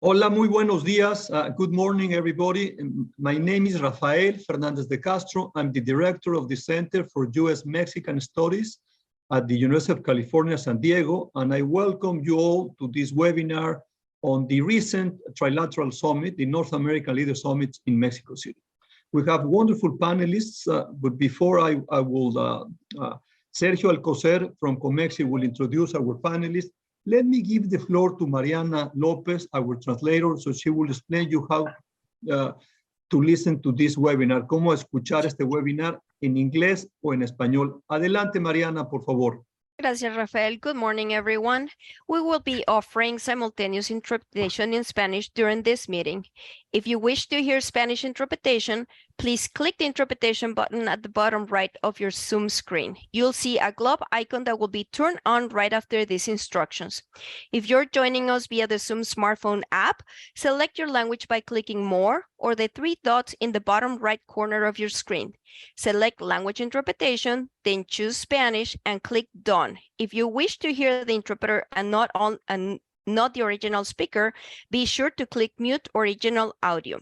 Hola, muy buenos días. Good morning, everybody. My name is Rafael Fernández de Castro. I'm the director of the Center for U.S.-Mexican Studies at the University of California, San Diego, and I welcome you all to this webinar on the recent Trilateral Summit, the North American Leaders Summit in Mexico City. We have wonderful panelists, but before I will, Sergio Alcocer from COMEXI will introduce our panelists. Let me give the floor to Mariana López, our translator, so she will explain you how to listen to this webinar, cómo escuchar este webinar en inglés o en español. Adelante, Mariana, por favor. Gracias, Rafael. Good morning, everyone. We will be offering simultaneous interpretation in Spanish during this meeting. If you wish to hear Spanish interpretation, please click the interpretation button at the bottom right of your Zoom screen. You'll see a globe icon that will be turned on right after these instructions. If you're joining us via the Zoom smartphone app, select your language by clicking More or the three dots in the bottom right corner of your screen. Select Language Interpretation, then choose Spanish and click Done. If you wish to hear the interpreter and not the original speaker, be sure to click Mute Original Audio.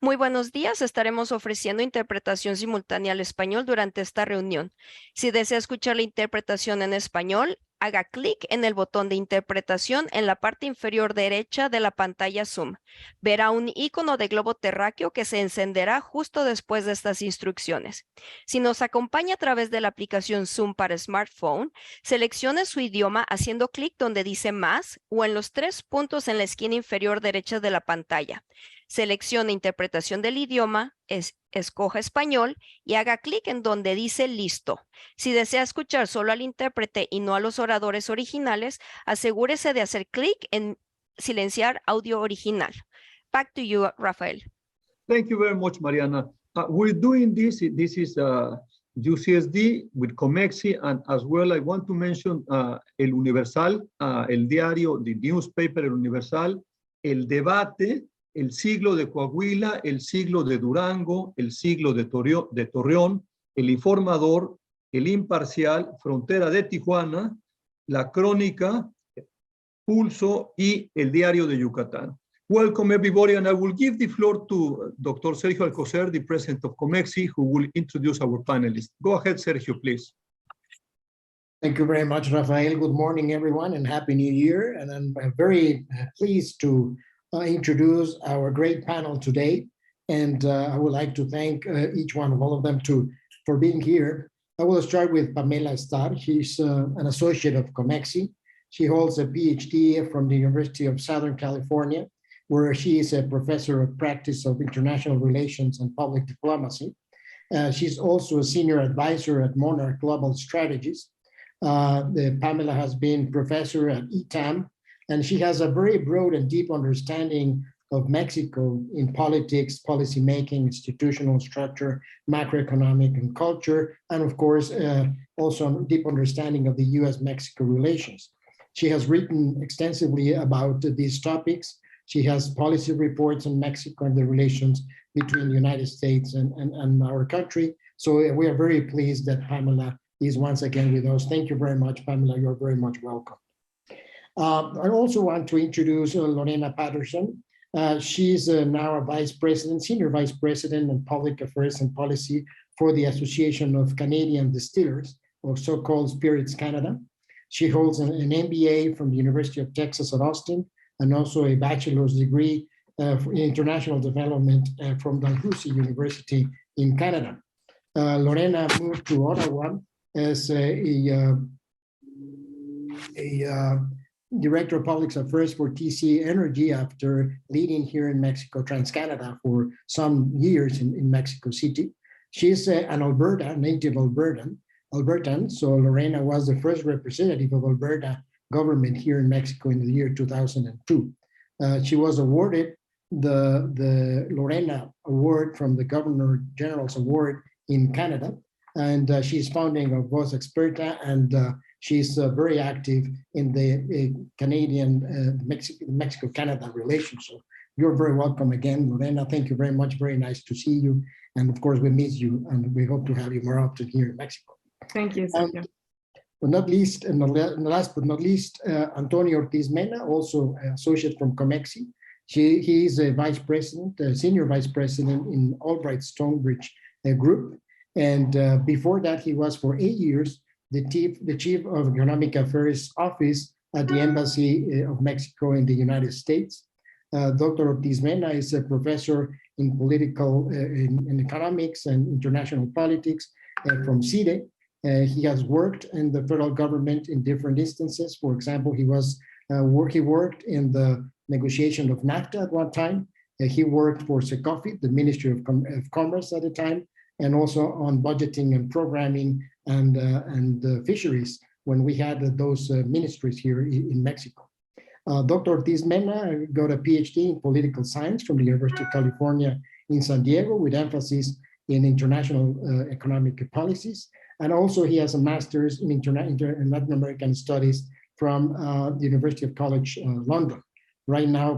Muy buenos días, estaremos ofreciendo interpretación simultánea al español durante esta reunión. Si desea escuchar la interpretación en español, haga clic en el botón de interpretación en la parte inferior derecha de la pantalla Zoom. Verá un icono de globo terráqueo que se encenderá justo después de estas instrucciones. Si nos acompaña a través de la aplicación Zoom para smartphone, seleccione su idioma haciendo clic donde dice Más o en los tres puntos en la esquina inferior derecha de la pantalla. Seleccione Interpretación del idioma, escoja Español y haga clic en donde dice Listo. Si desea escuchar solo al intérprete y no a los oradores originales, asegúrese de hacer clic en Silenciar audio original. Back to you, Rafael. Thank you very much, Mariana. We're doing this. This is UCSD with COMEXI, and as well I want to mention El Universal, el diario, the newspaper El Universal, El Debate, El Siglo de Coahuila, El Siglo de Durango, El Siglo de Torreón, El Informador, El Imparcial, Frontera de Tijuana, La Crónica, Pulso y El Diario de Yucatán. Welcome everybody, and I will give the floor to Dr. Sergio Alcocer, the president of COMEXI, who will introduce our panelists. Go ahead, Sergio, please. Thank you very much, Rafael. Good morning, everyone, and Happy New Year. And I'm very pleased to introduce our great panel today. And I would like to thank each one of all of them for being here. I will start with Pamela Starr. She's an associate of COMEXI. She holds a PhD from the University of Southern California, where she is a professor of practice of international relations and public diplomacy. She's also a senior advisor at Monarch Global Strategies. Pamela has been professor at ETAM, and she has a very broad and deep understanding of Mexico in politics, policymaking, institutional structure, macroeconomic and culture, and of course, also a deep understanding of the US-Mexico relations. She has written extensively about these topics. She has policy reports on Mexico and the relations between the United States and our country. So we are very pleased that Pamela is once again with us. Thank you very much, Pamela. You're very much welcome. I also want to introduce Lorena Patterson. She's now a vice president, senior vice president in public affairs and policy for the Association of Canadian Distillers, or so-called Spirits Canada. She holds an MBA from the University of Texas at Austin, and also a bachelor's degree in international development from Dalhousie University in Canada. Lorena moved to Ottawa as a Director of Public Affairs for TC Energy after leading here in Mexico, TransCanada, for some years in Mexico City. She's an native Albertan, so Lorena was the first representative of Alberta government here in Mexico in the year 2002. She was awarded the Lorena Award from the Governor General's Award in Canada, and she's founding of Voz Experta, and she's very active in the Canadian, Mexico-Canada relations. So you're very welcome again, Lorena. Thank you very much. Very nice to see you. And of course, we miss you, and we hope to have you more often here in Mexico. Thank you, Sergio. But not least, and last but not least, Antonio Ortiz Mena, also associate from COMEXI. He is a vice president, a senior vice president in Albright Stonebridge group. And before that, he was for 8 years the chief of economic affairs office at the Embassy of Mexico in the United States. Dr. Ortiz Mena is a professor in in economics and international politics from CIDE. He has worked in the federal government in different instances. For example, he worked in the negotiation of NAFTA at one time. He worked for SECOFI, the Ministry of Commerce at the time, and also on budgeting and programming and fisheries when we had those ministries here in Mexico. Dr. Ortiz Mena got a PhD in political science from the University of California in San Diego with emphasis in international economic policies. And also he has a master's in Latin American studies from the University of College London. Right now,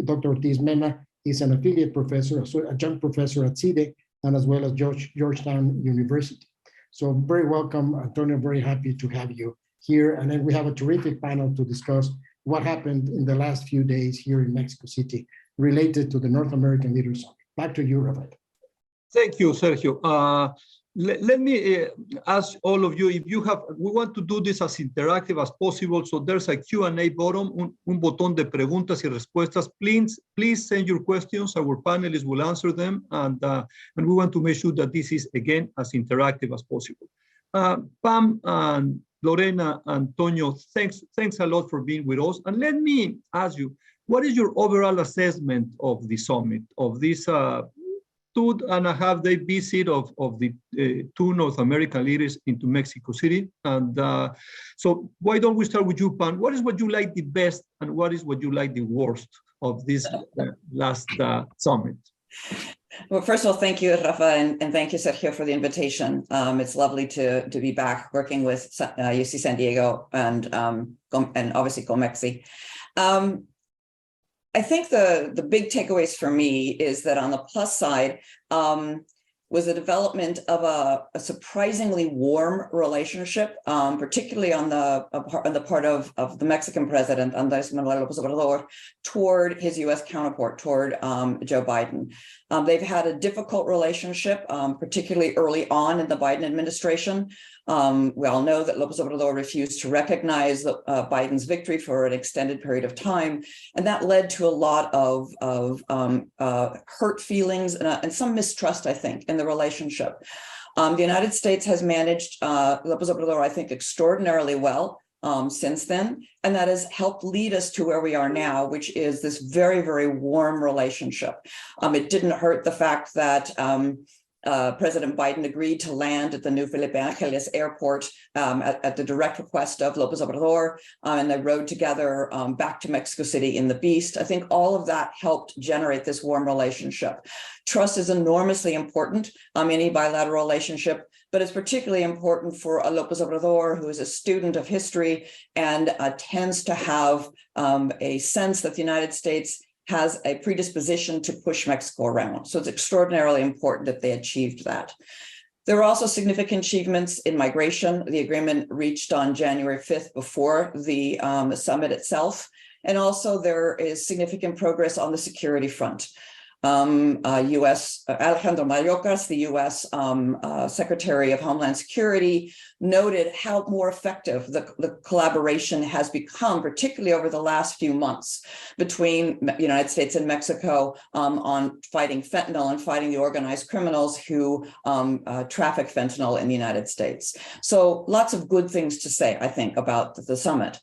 Dr. Ortiz Mena is an affiliate professor, so adjunct professor at CIDE, and as well as Georgetown University. So very welcome, Antonio, very happy to have you here. And then we have a terrific panel to discuss what happened in the last few days here in Mexico City related to the North American Leaders Summit. Back to you, Rafael. Thank you, Sergio. Let me ask all of you, if you have, we want to do this as interactive as possible, so there's a Q&A button, un botón de preguntas y respuestas. Please send your questions, our panelists will answer them, and we want to make sure that this is, again, as interactive as possible. Pam and Lorena, Antonio, thanks a lot for being with us. And let me ask you, what is your overall assessment of the summit, of this 2.5-day visit of the two North American leaders into Mexico City? And so why don't we start with you, Pam? What is what you like the best and what is what you like the worst of this last summit? Well, first of all, thank you, Rafa, and thank you, Sergio, for the invitation. It's lovely to be back working with UC San Diego and obviously COMEXI. I think the big takeaways for me is that on the plus side was the development of a surprisingly warm relationship, particularly on the part of the Mexican president, Andrés Manuel López Obrador, toward his U.S. counterpart, toward Joe Biden. They've had a difficult relationship, particularly early on in the Biden administration. We all know that López Obrador refused to recognize Biden's victory for an extended period of time, and that led to a lot of hurt feelings and some mistrust, I think, in the relationship. The United States has managed López Obrador, I think, extraordinarily well since then, and that has helped lead us to where we are now, which is this very, very warm relationship. It didn't hurt the fact that President Biden agreed to land at the new Felipe Ángeles airport at the direct request of López Obrador, and they rode together back to Mexico City in the Beast. I think all of that helped generate this warm relationship. Trust is enormously important in any bilateral relationship, but it's particularly important for López Obrador, who is a student of history and tends to have a sense that the United States has a predisposition to push Mexico around. So it's extraordinarily important that they achieved that. There are also significant achievements in migration. The agreement reached on January 5th before the summit itself. And also there is significant progress on the security front. Alejandro Mayorkas, the U.S. Secretary of Homeland Security, noted how more effective the collaboration has become, particularly over the last few months, between the United States and Mexico on fighting fentanyl and fighting the organized criminals who traffic fentanyl in the United States. So lots of good things to say, I think, about the summit.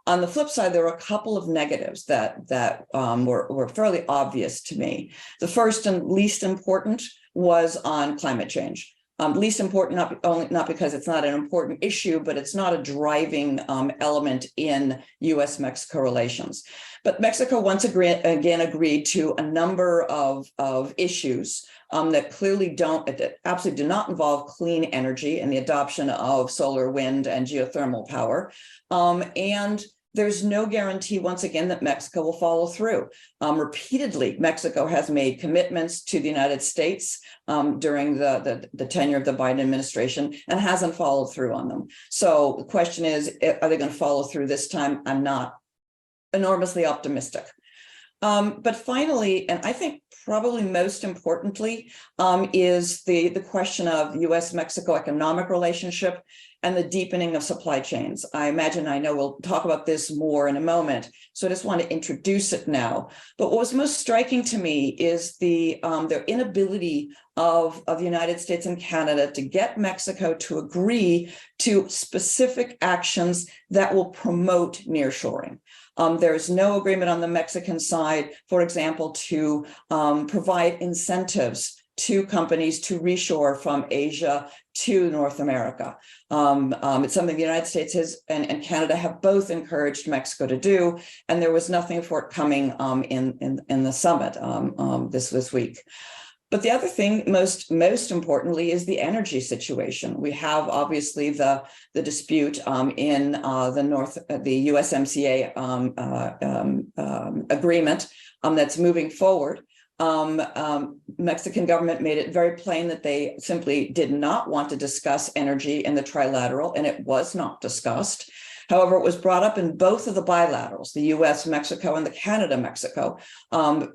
On the flip side, there were a couple of negatives that were fairly obvious to me. The first and least important was on climate change. Least important, not because it's not an important issue, but it's not a driving element in U.S.-Mexico relations. But Mexico once again agreed to a number of issues that clearly that absolutely do not involve clean energy and the adoption of solar, wind, and geothermal power. And there's no guarantee, once again, that Mexico will follow through. Repeatedly, Mexico has made commitments to the United States during the tenure of the Biden administration and hasn't followed through on them. So the question is, are they going to follow through this time? I'm not enormously optimistic. But finally, and I think probably most importantly, is the question of U.S.-Mexico economic relationship and the deepening of supply chains. I know we'll talk about this more in a moment, so I just want to introduce it now. But what was most striking to me is their inability of the United States and Canada to get Mexico to agree to specific actions that will promote nearshoring. There is no agreement on the Mexican side, for example, to provide incentives to companies to reshore from Asia to North America. It's something the United States and Canada have both encouraged Mexico to do, and there was nothing forthcoming in the summit this week. But the other thing, most importantly, is the energy situation. We have obviously the dispute in the USMCA agreement that's moving forward. Mexican government made it very plain that they simply did not want to discuss energy in the trilateral, and it was not discussed. However, it was brought up in both of the bilaterals, the US-Mexico and the Canada-Mexico,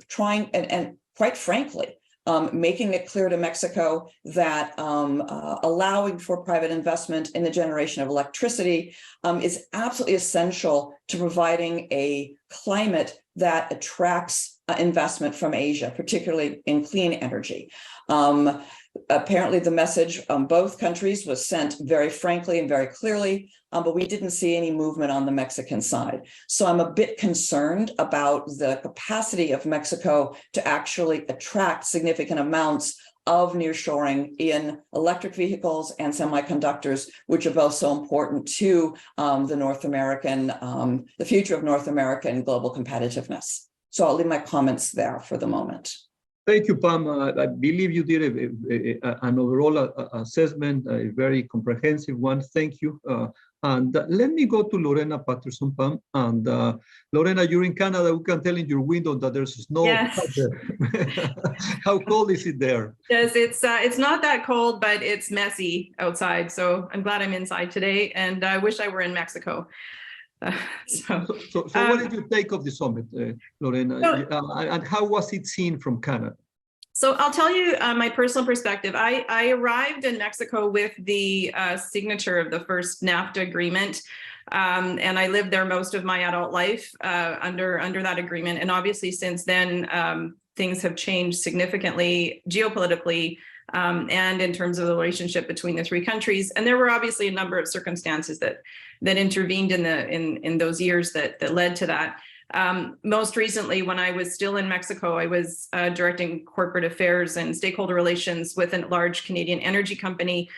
trying and quite frankly, making it clear to Mexico that allowing for private investment in the generation of electricity is absolutely essential to providing a climate that attracts investment from Asia, particularly in clean energy. Apparently, the message on both countries was sent very frankly and very clearly, but we didn't see any movement on the Mexican side. So I'm a bit concerned about the capacity of Mexico to actually attract significant amounts of nearshoring in electric vehicles and semiconductors, which are both so important to the future of North American global competitiveness. So I'll leave my comments there for the moment. Thank you, Pam. I believe you did an overall assessment, a very comprehensive one. Thank you. And let me go to Lorena Patterson, Pam. And Lorena, you're in Canada. We can tell in your window that there's snow. Yes. How cold is it there? Yes, it's not that cold, but it's messy outside. So I'm glad I'm inside today, and I wish I were in Mexico. So what did you take of the summit, Lorena? And how was it seen from Canada? So I'll tell you my personal perspective. I arrived in Mexico with the signature of the first NAFTA agreement, and I lived there most of my adult life under that agreement. And obviously, since then, things have changed significantly geopolitically and in terms of the relationship between the three countries. And there were obviously a number of circumstances that intervened in those years that led to that. Most recently, when I was still in Mexico, I was directing corporate affairs and stakeholder relations with a large Canadian energy company.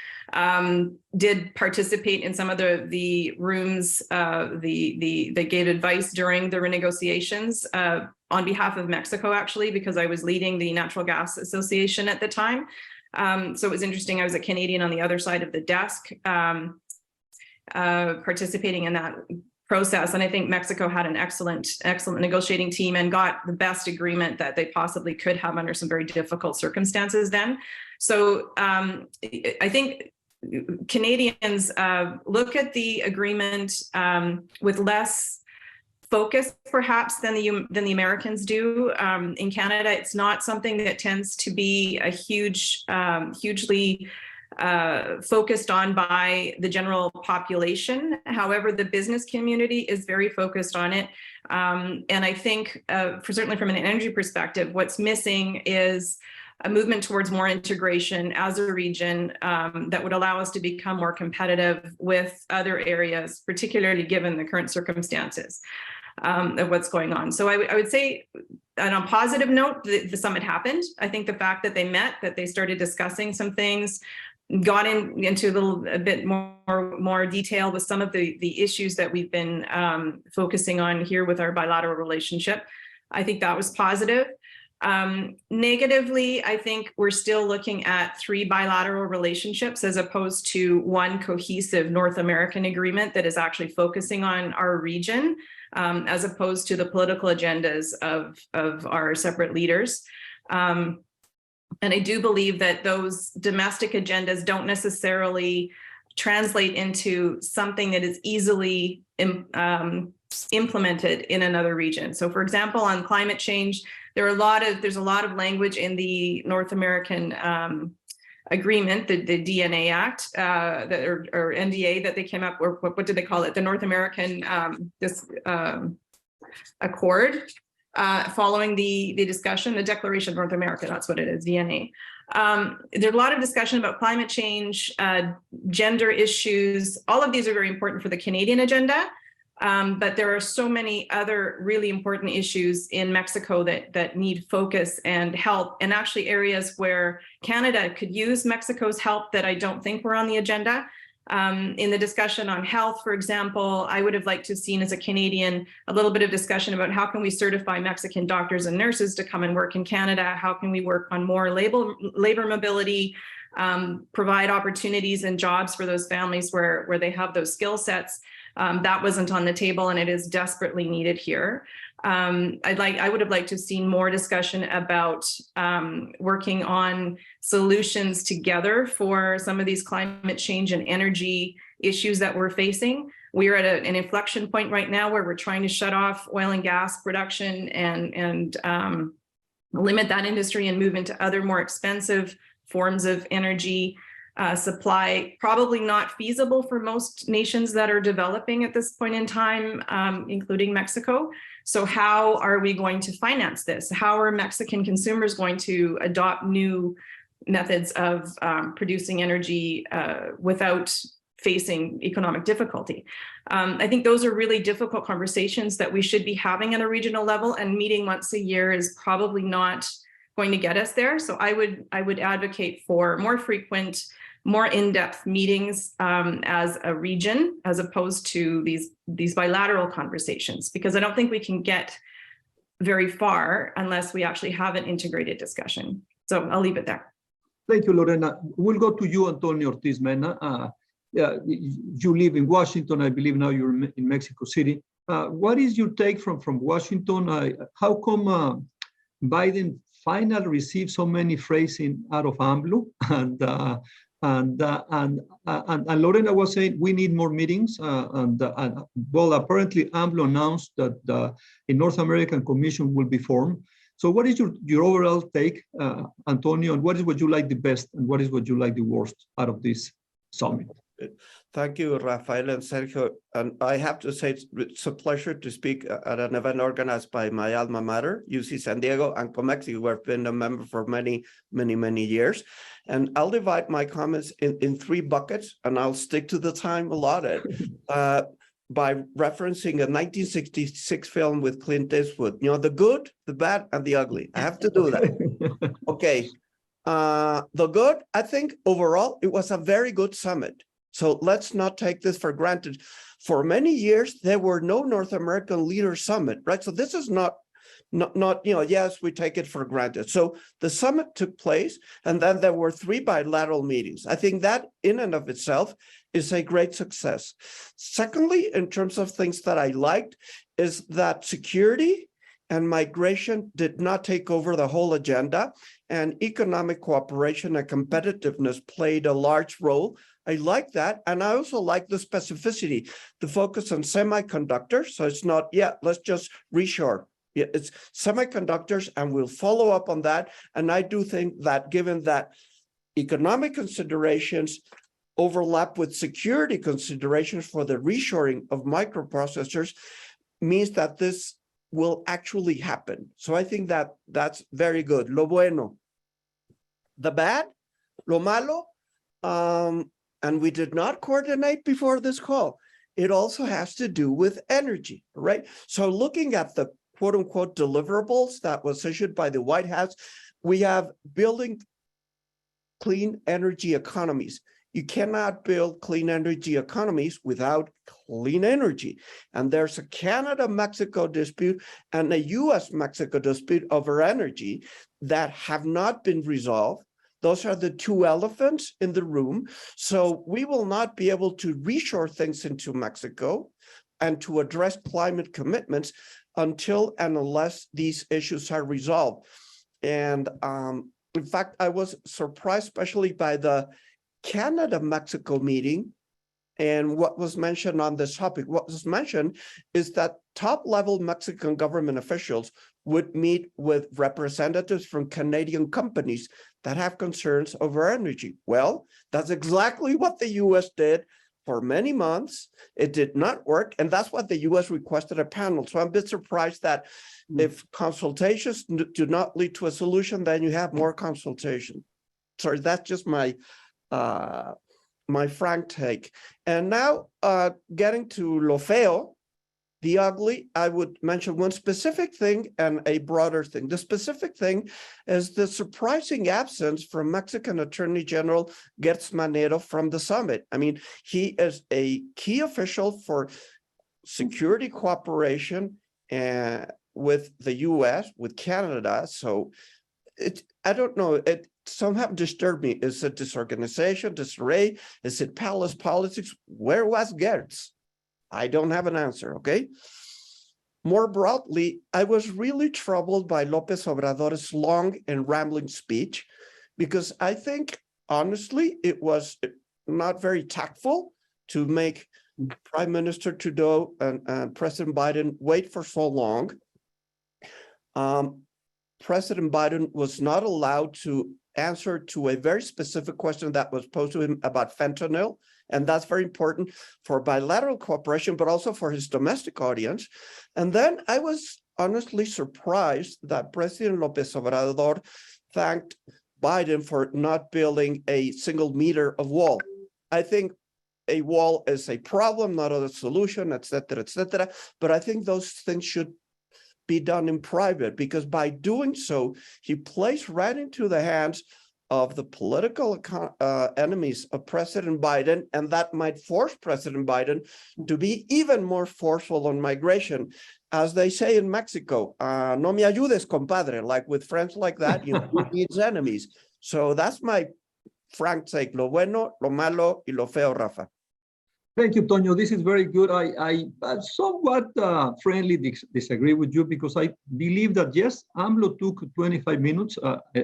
Did participate in some of the rooms that gave advice during the renegotiations on behalf of Mexico, actually, because I was leading the Natural Gas Association at the time. So it was interesting. I was a Canadian on the other side of the desk, participating in that process. And I think Mexico had an excellent negotiating team and got the best agreement that they possibly could have under some very difficult circumstances then. So I think Canadians look at the agreement with less focus perhaps than the Americans do. In Canada, it's not something that tends to be a hugely focused on by the general population. However, the business community is very focused on it. And I think certainly from an energy perspective, what's missing is a movement towards more integration as a region that would allow us to become more competitive with other areas, particularly given the current circumstances of what's going on. So I would say, on a positive note, the summit happened. I think the fact that they met, that they started discussing some things, got into a bit more detail with some of the issues that we've been focusing on here with our bilateral relationship. I think that was positive. Negatively, I think we're still looking at 3 bilateral relationships as opposed to one cohesive North American agreement that is actually focusing on our region, as opposed to the political agendas of our separate leaders. And I do believe that those domestic agendas don't necessarily translate into something that is easily implemented in another region. So for example, on climate change, there's a lot of language in the North American agreement, the DNA Act, or NDA that they came up, or what did they call it? The North American Accord, following the discussion, the Declaration of North America, that's what it is, DNA. There's a lot of discussion about climate change, gender issues. All of these are very important for the Canadian agenda. But there are so many other really important issues in Mexico that need focus and help, and actually areas where Canada could use Mexico's help that I don't think were on the agenda. In the discussion on health, for example, I would have liked to have seen as a Canadian a little bit of discussion about how can we certify Mexican doctors and nurses to come and work in Canada? How can we work on more labor mobility, provide opportunities and jobs for those families where they have those skill sets? That wasn't on the table, and it is desperately needed here. I would have liked to have seen more discussion about working on solutions together for some of these climate change and energy issues that we're facing. We are at an inflection point right now where we're trying to shut off oil and gas production and limit that industry and move into other more expensive forms of energy supply. Probably not feasible for most nations that are developing at this point in time, including Mexico. So how are we going to finance this? How are Mexican consumers going to adopt new methods of producing energy without facing economic difficulty? I think those are really difficult conversations that we should be having at a regional level, and meeting once a year is probably not going to get us there. So I would advocate for more frequent, more in-depth meetings as a region, as opposed to these bilateral conversations, because I don't think we can get very far unless we actually have an integrated discussion. So I'll leave it there. Thank you, Lorena. We'll go to you, Antonio Ortiz Mena. You live in Washington. I believe now you're in Mexico City. What is your take from Washington? How come Biden finally received so many phrases out of AMLO? And Lorena was saying we need more meetings. Well, apparently AMLO announced that a North American Commission will be formed. So what is your overall take, Antonio, and what is what you like the best and what is what you like the worst out of this summit? Thank you, Rafael and Sergio. And I have to say, it's a pleasure to speak at an event organized by my alma mater, UC San Diego, and COMEXI, where I've been a member for many, many, many years. And I'll divide my comments in three buckets, and I'll stick to the time allotted by referencing a 1966 film with Clint Eastwood. You know, the good, the bad, and the ugly. I have to do that. Okay. The good, I think overall, it was a very good summit. So let's not take this for granted. For many years, there were no North American Leader Summit, right? So this is not, yes, we take it for granted. So the summit took place, and then there were 3 bilateral meetings. I think that in and of itself is a great success. Secondly, in terms of things that I liked, is that security and migration did not take over the whole agenda, and economic cooperation and competitiveness played a large role. I like that. And I also like the specificity, the focus on semiconductors. So it's not, let's just reshore. Yeah, it's semiconductors, and we'll follow up on that. And I do think that given that economic considerations overlap with security considerations for the reshoring of microprocessors, means that this will actually happen. So I think that that's very good. Lo bueno. The bad, lo malo, and we did not coordinate before this call. It also has to do with energy, right? So looking at the quote unquote deliverables that was issued by the White House, we have building clean energy economies. You cannot build clean energy economies without clean energy. And there's a Canada-Mexico dispute and a US-Mexico dispute over energy that have not been resolved. Those are the 2 elephants in the room. So we will not be able to reshore things into Mexico and to address climate commitments until and unless these issues are resolved. And in fact, I was surprised, especially by the Canada-Mexico meeting, and what was mentioned on this topic. What was mentioned is that top-level Mexican government officials would meet with representatives from Canadian companies that have concerns over energy. Well, that's exactly what the U.S. did for many months. It did not work, and that's what the U.S. requested a panel. So I'm a bit surprised that if consultations do not lead to a solution, then you have more consultation. Sorry, that's just my my frank take. And now getting to lo feo, the ugly, I would mention one specific thing and a broader thing. The specific thing is the surprising absence from Mexican Attorney General Gertz Manero from the summit. I mean, he is a key official for security cooperation with the US, with Canada. So I don't know, it somehow disturbed me. Is it disorganization, disarray? Is it palace politics? Where was Gertz? I don't have an answer, okay? More broadly, I was really troubled by López Obrador's long and rambling speech, because I think, honestly, it was not very tactful to make Prime Minister Trudeau and President Biden wait for so long. President Biden was not allowed to answer to a very specific question that was posed to him about fentanyl. And that's very important for bilateral cooperation, but also for his domestic audience. And then I was honestly surprised that President López Obrador thanked Biden for not building a single meter of wall. I think a wall is a problem, not a solution, et cetera, et cetera. But I think those things should be done in private, because by doing so, he plays right into the hands of the political enemies of President Biden, and that might force President Biden to be even more forceful on migration. As they say in Mexico, no me ayudes, compadre, like with friends like that, you know, he needs enemies. So that's my frank take, lo bueno, lo malo, y lo feo, Rafa. Thank you, Toño. This is very good. I somewhat friendly disagree with you, because I believe that, yes, AMLO took 25 minutes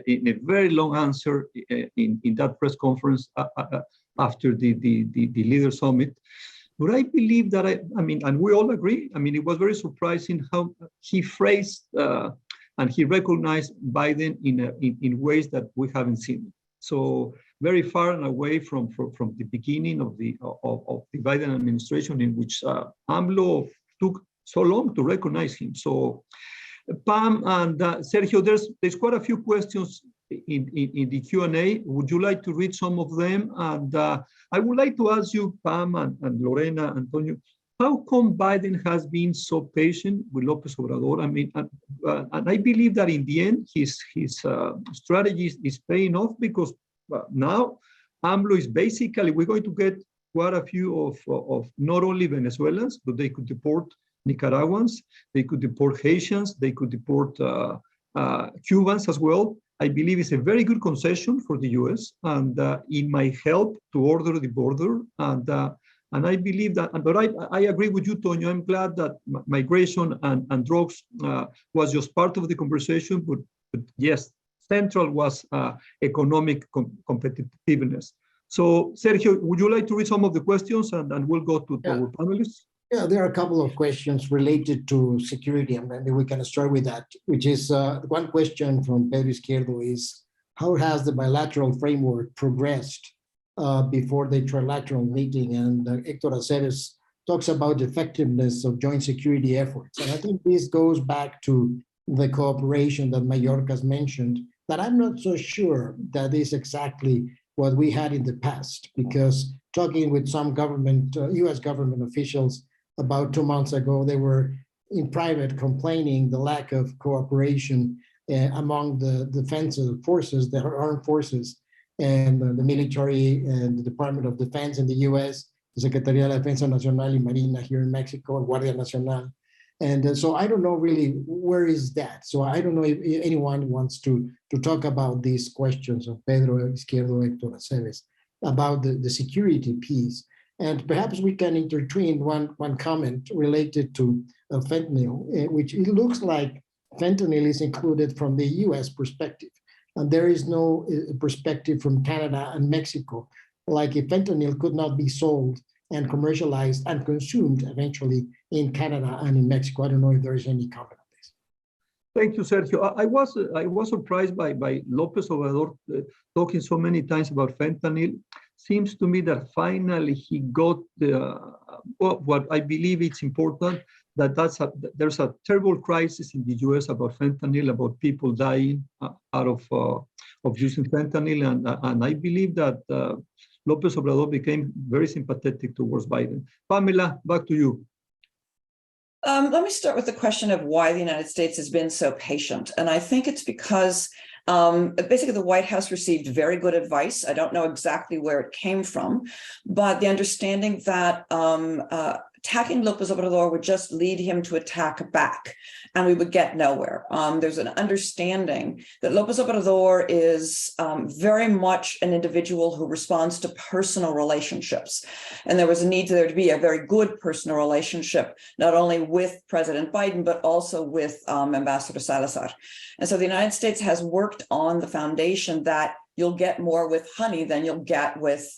in a very long answer in that press conference after the leader summit. But I believe that, I mean, and we all agree, I mean, it was very surprising how he phrased and he recognized Biden in ways that we haven't seen. So very far and away from the beginning of the Biden administration, in which AMLO took so long to recognize him. So Pam and Sergio, there's quite a few questions in the Q&A. Would you like to read some of them? And I would like to ask you, Pam and Lorena, Antonio, how come Biden has been so patient with López Obrador? I mean, and I believe that in the end, his strategy is paying off, because now AMLO is basically, we're going to get quite a few of not only Venezuelans, but they could deport Nicaraguans, they could deport Haitians, they could deport Cubans as well. I believe it's a very good concession for the US, and it might help to order the border. And I believe that, but I agree with you, Toño. I'm glad that migration and drugs was just part of the conversation, but yes, central was economic competitiveness. So, Sergio, would you like to read some of the questions, and we'll go to our panelists? Yeah, there are a couple of questions related to security, and maybe we can start with that, which is one question from Pedro Izquierdo is, how has the bilateral framework progressed before the trilateral meeting? And Héctor Aceves talks about the effectiveness of joint security efforts. And I think this goes back to the cooperation that Mayorkas mentioned, that I'm not so sure that is exactly what we had in the past, because talking with some government, US government officials about 2 months ago, they were in private complaining the lack of cooperation among the defensive forces, the armed forces, and the military and the Department of Defense in the US, the Secretaría de la Defensa Nacional y Marina here in Mexico, Guardia Nacional. And so I don't know really where is that. So I don't know if anyone wants to talk about these questions of Pedro Izquierdo, Héctor Aceves, about the security piece. And perhaps we can intertwine one comment related to fentanyl, which it looks like fentanyl is included from the US perspective. And there is no perspective from Canada and Mexico. Like if fentanyl could not be sold and commercialized and consumed eventually in Canada and in Mexico. I don't know if there is any comment on this. Thank you, Sergio. I was surprised by López Obrador talking so many times about fentanyl. Seems to me that finally he got what I believe it's important, that there's a terrible crisis in the US about fentanyl, about people dying out of using fentanyl, and I believe that López Obrador became very sympathetic towards Biden. Pamela, back to you. Let me start with the question of why the United States has been so patient. And I think it's because basically the White House received very good advice. I don't know exactly where it came from, but the understanding that attacking López Obrador would just lead him to attack back, and we would get nowhere. There's an understanding that López Obrador is very much an individual who responds to personal relationships. And there was a need there to be a very good personal relationship, not only with President Biden, but also with Ambassador Salazar. And so the United States has worked on the foundation that you'll get more with honey than you'll get with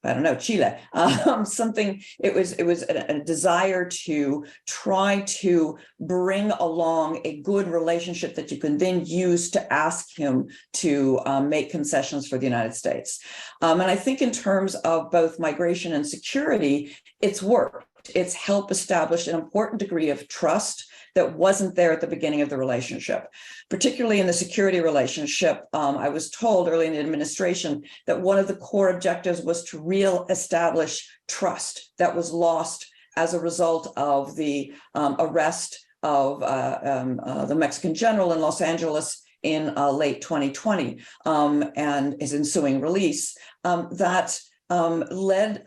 I don't know, Chile. It was a desire to try to bring along a good relationship that you can then use to ask him to make concessions for the United States. And I think in terms of both migration and security, it's worked. It's helped establish an important degree of trust that wasn't there at the beginning of the relationship, particularly in the security relationship. I was told early in the administration that one of the core objectives was to reestablish trust that was lost as a result of the arrest of the Mexican general in Los Angeles in late 2020 and his ensuing release. That led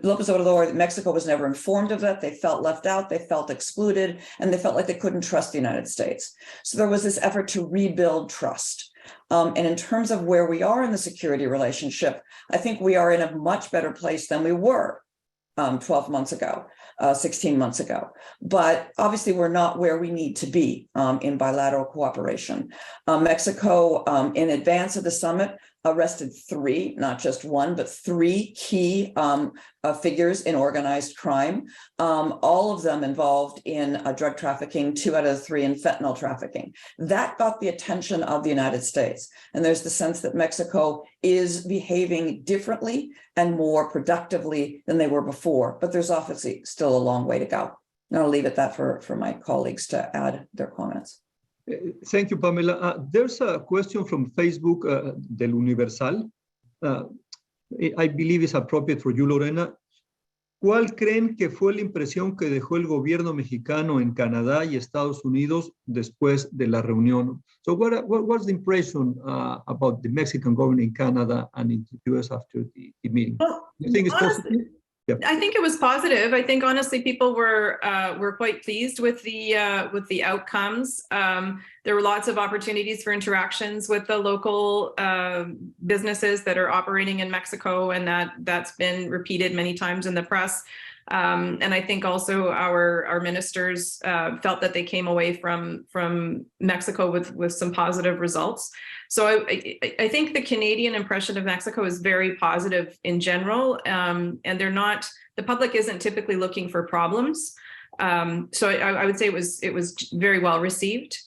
López Obrador. Mexico was never informed of that. They felt left out, they felt excluded, and they felt like they couldn't trust the United States. So there was this effort to rebuild trust. And in terms of where we are in the security relationship, I think we are in a much better place than we were 12 months ago, 16 months ago. But obviously, we're not where we need to be in bilateral cooperation. Mexico, in advance of the summit, arrested three, not just one, but three key figures in organized crime, all of them involved in drug trafficking, 2 out of the 3 in fentanyl trafficking. That got the attention of the United States. And there's the sense that Mexico is behaving differently and more productively than they were before. But there's obviously still a long way to go. And I'll leave it at that for my colleagues to add their comments. Thank you, Pamela. There's a question from Facebook del Universal. I believe it's appropriate for you, Lorena. ¿Cuál creen que fue la impresión que dejó el gobierno mexicano en Canadá y Estados Unidos después de la reunión? So what's the impression about the Mexican government in Canada and in the US after the meeting? Well, you think it's positive? Yeah. I think it was positive. I think honestly, people were quite pleased with the outcomes. There were lots of opportunities for interactions with the local businesses that are operating in Mexico, and that's been repeated many times in the press. And I think also our ministers felt that they came away from Mexico with some positive results. So I think the Canadian impression of Mexico is very positive in general, and the public isn't typically looking for problems. So I would say it was very well received.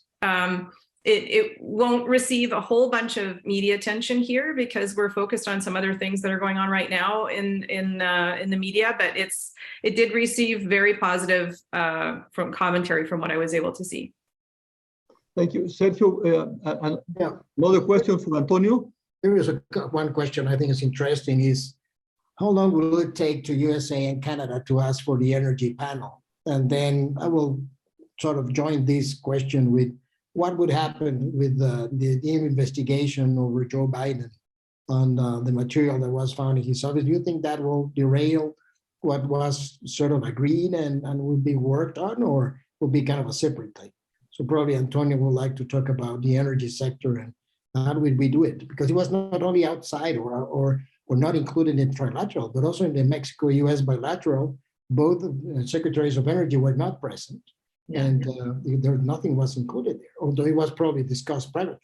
It won't receive a whole bunch of media attention here because we're focused on some other things that are going on right now in the media, but it did receive very positive from commentary from what I was able to see. Thank you. Sergio, another question from Antonio. There is one question I think is interesting is, how long will it take to USA and Canada to ask for the energy panel? And then I will sort of join this question with what would happen with the investigation over Joe Biden on the material that was found in his office. Do you think that will derail what was sort of agreed and will be worked on, or will be kind of a separate thing? So probably Antonio would like to talk about the energy sector and how would we do it? Because it was not only outside or not included in trilateral, but also in the Mexico-US bilateral, both secretaries of energy were not present. Yeah. And nothing was included there, although it was probably discussed privately.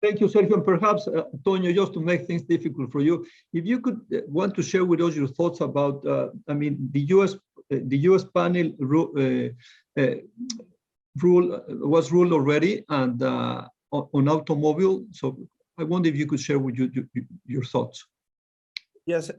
Thank you, Sergio. And perhaps, Antonio, just to make things difficult for you, if you could want to share with us your thoughts about, I mean, the U.S. panel rule was ruled already and on automobile. So I wonder if you could share with your thoughts. Yes,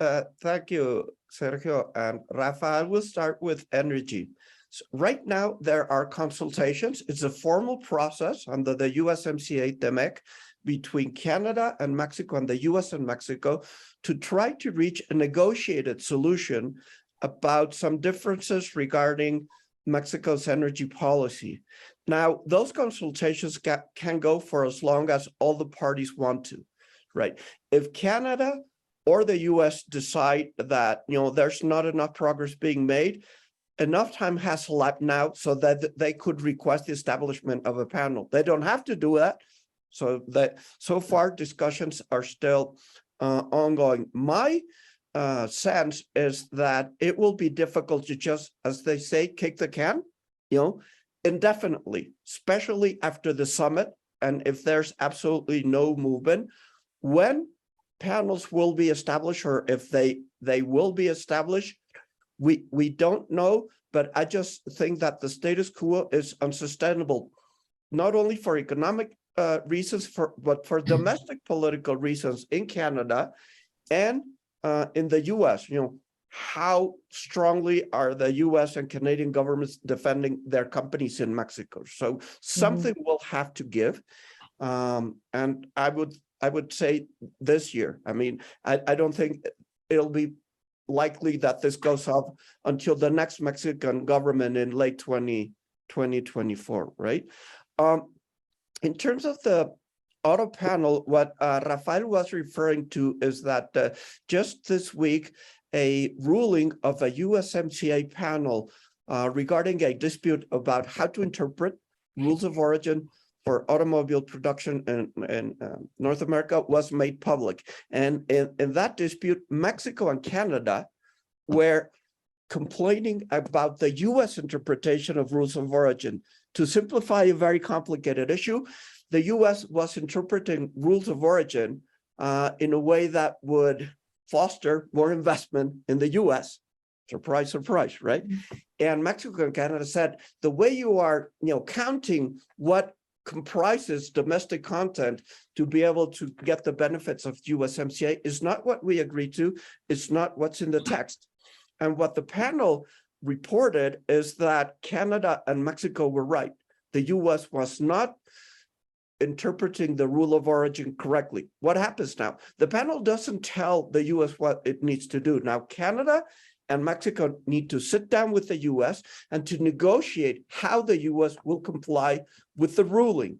thank you, Sergio and Rafa. I will start with energy. So right now, there are consultations. It's a formal process under the USMCA TEMEC between Canada and Mexico and the US and Mexico to try to reach a negotiated solution about some differences regarding Mexico's energy policy. Now, those consultations can go for as long as all the parties want to, right? If Canada or the US decide that, you know, there's not enough progress being made, enough time has elapsed now so that they could request the establishment of a panel. They don't have to do that. So far discussions are still ongoing. My sense is that it will be difficult to just, as they say, kick the can, you know, indefinitely, especially after the summit. And if there's absolutely no movement, when panels will be established, or if they will be established, we don't know. But I just think that the status quo is unsustainable, not only for economic reasons, but for domestic political reasons in Canada and in the US. You know, how strongly are the US and Canadian governments defending their companies in Mexico? So something will have to give. And I would say this year. I mean, I don't think it'll be likely that this goes off until the next Mexican government in late 2024, right? In terms of the auto panel, what Rafael was referring to is that just this week, a ruling of a USMCA panel regarding a dispute about how to interpret rules of origin for automobile production in North America was made public. And in that dispute, Mexico and Canada were complaining about the US interpretation of rules of origin. To simplify a very complicated issue, the US was interpreting rules of origin in a way that would foster more investment in the US. Surprise, surprise, right? And Mexico and Canada said, the way you are, you know, counting what comprises domestic content to be able to get the benefits of USMCA is not what we agreed to. It's not what's in the text. And what the panel reported is that Canada and Mexico were right. The US was not interpreting the rule of origin correctly. What happens now? The panel doesn't tell the US what it needs to do. Now, Canada and Mexico need to sit down with the US and to negotiate how the US will comply with the ruling.